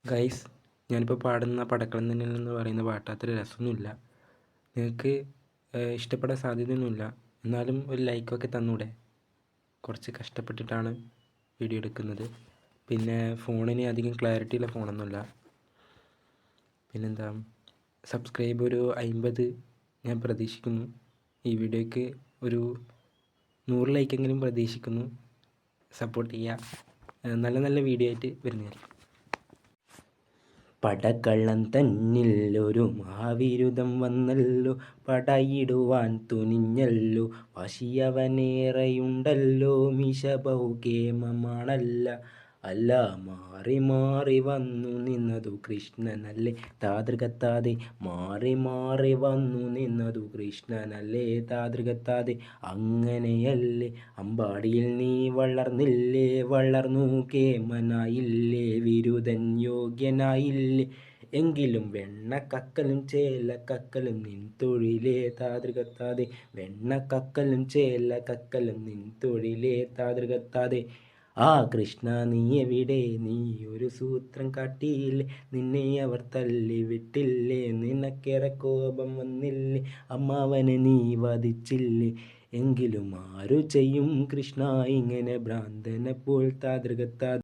Guys, ഞാനിപ്പോൾ പാടുന്ന പടക്കളം തന്നെ എന്ന് പറയുന്ന പാട്ട് അത്ര രസമൊന്നുമില്ല. നിങ്ങൾക്ക് ഇഷ്ടപ്പെടാൻ സാധ്യതയൊന്നുമില്ല. എന്നാലും ഒരു ലൈക്കൊക്കെ തന്നൂടെ? കുറച്ച് കഷ്ടപ്പെട്ടിട്ടാണ് വീഡിയോ എടുക്കുന്നത്. പിന്നെ ഫോണിന് അധികം ക്ലാരിറ്റിയുള്ള ഫോണൊന്നുമല്ല. പിന്നെന്താ, സബ്സ്ക്രൈബ് ഒരു 50 ഞാൻ പ്രതീക്ഷിക്കുന്നു. ഈ വീഡിയോയ്ക്ക് ഒരു 100 ലൈക്കെങ്കിലും പ്രതീക്ഷിക്കുന്നു. സപ്പോർട്ട് ചെയ്യുക. നല്ല നല്ല വീഡിയോ ആയിട്ട് വരുന്നതായിരിക്കും. പടക്കള്ളം തന്നിൽ ഒരു മഹാവിരുദ്ധം വന്നല്ലോ, പടയിടുവാൻ തുനിഞ്ഞല്ലോ, വാശിയവനേറെയുണ്ടല്ലോ, മീശ ബഹുകേമമാണല്ല അല്ല, മാറി മാറി വന്നു നിന്നതു കൃഷ്ണനല്ലേ താതൃകത്താതെ, മാറി മാറി വന്നു നിന്നതു കൃഷ്ണനല്ലേ താതൃകത്താതെ. അങ്ങനെയല്ലേ അമ്പാടിയിൽ നീ വളർന്നില്ലേ, വളർന്നു കേമനായില്ലേ, വിരുദ്ധൻ യോഗ്യനായില്ലേ, എങ്കിലും വെണ്ണക്കക്കലും ചേലക്കക്കലും നിൻ തൊഴിലേ താതൃകത്താതെ, വെണ്ണക്കക്കലും ചേലക്കക്കലും നിൻ തൊഴിലേ താതൃകത്താതെ. ആ കൃഷ്ണ നീ എവിടെ, നീ ഒരു സൂത്രം കാട്ടിയില്ലേ, നിന്നെ അവർ തല്ലി വിട്ടില്ലേ, നിനക്കേറെ കോപം വന്നില്ലേ, അമ്മാവനെ നീ വധിച്ചില്ലേ, എങ്കിലും ആരു ചെയ്യും കൃഷ്ണ ഇങ്ങനെ ഭ്രാന്തനെ പോൽ താതൃകത്താതെ.